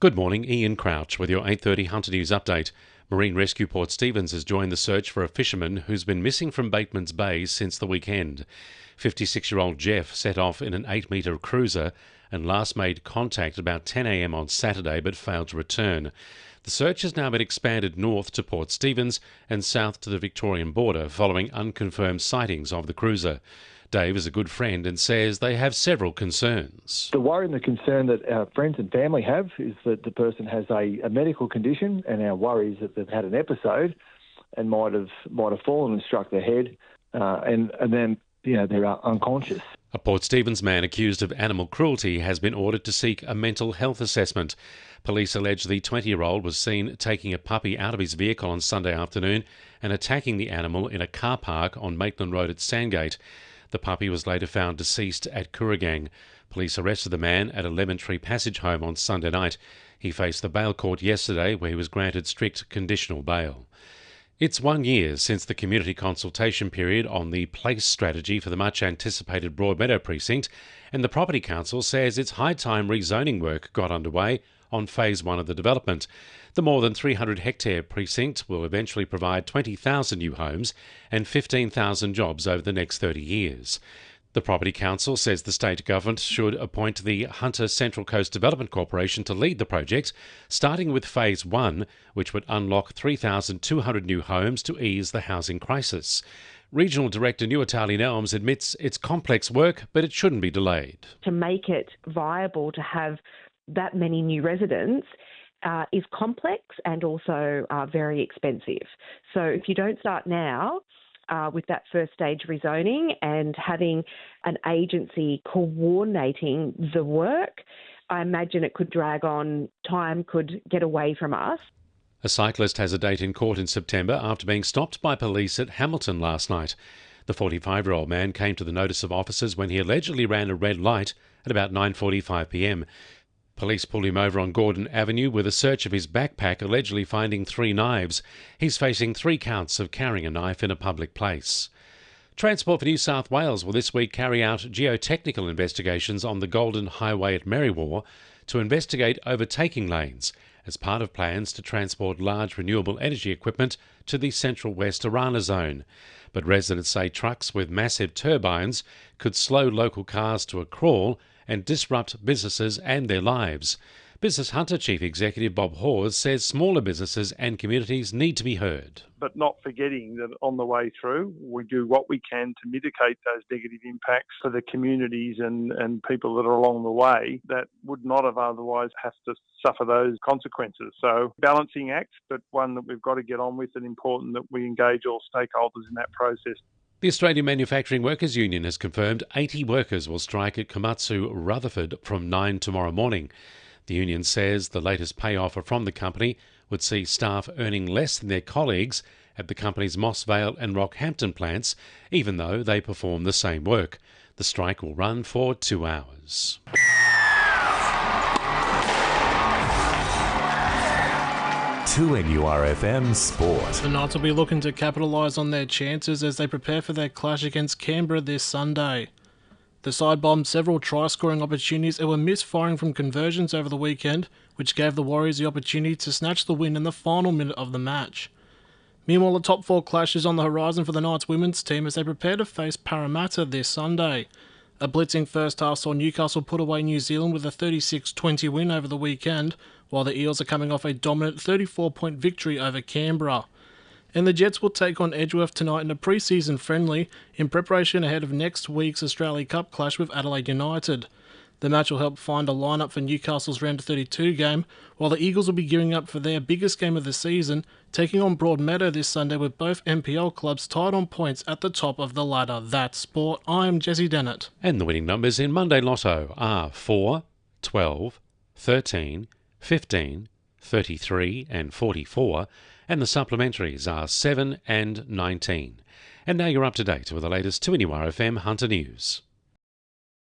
Good morning, Ian Crouch with your 8:30 Hunter News update. Marine Rescue Port Stephens has joined the search for a fisherman who's been missing from Bateman's Bay since the weekend. 56-year-old Jeff set off in an 8-metre cruiser and last made contact about 10 a.m. on Saturday but failed to return. The search has now been expanded north to Port Stephens and south to the Victorian border following unconfirmed sightings of the cruiser. Dave is a good friend and says they have several concerns. The worry and the concern that our friends and family have is that the person has a medical condition, and our worry is that they've had an episode and might have fallen and struck their head, and then they're unconscious. A Port Stephens man accused of animal cruelty has been ordered to seek a mental health assessment. Police allege the 20-year-old was seen taking a puppy out of his vehicle on Sunday afternoon and attacking the animal in a car park on Maitland Road at Sandgate. The puppy was later found deceased at Kooragang. Police arrested the man at a Lemon Tree Passage home on Sunday night. He faced the bail court yesterday, where he was granted strict conditional bail. It's 1 year since the community consultation period on the place strategy for the much-anticipated Broadmeadow precinct, and the Property Council says it's high time rezoning work got underway on Phase 1 of the development. The more than 300-hectare precinct will eventually provide 20,000 new homes and 15,000 jobs over the next 30 years. The Property Council says the state government should appoint the Hunter Central Coast Development Corporation to lead the project, starting with Phase 1, which would unlock 3,200 new homes to ease the housing crisis. Regional Director Newcastle Australia admits it's complex work, but it shouldn't be delayed. To make it viable to have that many new residents is complex and also very expensive. So if you don't start now with that first stage rezoning and having an agency coordinating the work, I imagine it could drag on, time could get away from us. A cyclist has a date in court in September after being stopped by police at Hamilton last night. The 45-year-old man came to the notice of officers when he allegedly ran a red light at about 9:45 p.m. Police pulled him over on Gordon Avenue with a search of his backpack, allegedly finding 3 knives. He's facing 3 counts of carrying a knife in a public place. Transport for New South Wales will this week carry out geotechnical investigations on the Golden Highway at Merriwa to investigate overtaking lanes as part of plans to transport large renewable energy equipment to the Central West Arana zone. But residents say trucks with massive turbines could slow local cars to a crawl and disrupt businesses and their lives. Business Hunter Chief Executive Bob Hawes says smaller businesses and communities need to be heard. But not forgetting that on the way through, we do what we can to mitigate those negative impacts for the communities and people that are along the way that would not have otherwise have to suffer those consequences. So balancing act, but one that we've got to get on with, and important that we engage all stakeholders in that process. The Australian Manufacturing Workers Union has confirmed 80 workers will strike at Komatsu Rutherford from 9 tomorrow morning. The union says the latest pay offer from the company would see staff earning less than their colleagues at the company's Moss Vale and Rockhampton plants, even though they perform the same work. The strike will run for 2 hours. To NURFM Sport. The Knights will be looking to capitalise on their chances as they prepare for their clash against Canberra this Sunday. The side bombed several try-scoring opportunities and were misfiring from conversions over the weekend, which gave the Warriors the opportunity to snatch the win in the final minute of the match. Meanwhile, the top 4 clash is on the horizon for the Knights women's team as they prepare to face Parramatta this Sunday. A blitzing first half saw Newcastle put away New Zealand with a 36-20 win over the weekend, while the Eels are coming off a dominant 34-point victory over Canberra. And the Jets will take on Edgeworth tonight in a pre-season friendly in preparation ahead of next week's Australia Cup clash with Adelaide United. The match will help find a lineup for Newcastle's round of 32 game, while the Eagles will be gearing up for their biggest game of the season, taking on Broadmeadow this Sunday with both NPL clubs tied on points at the top of the ladder. That's sport. I'm Jessie Dennett. And the winning numbers in Monday Lotto are 4, 12, 13, 15, 33 and 44, and the supplementaries are 7 and 19. And now you're up to date with the latest 2NURFM Hunter News.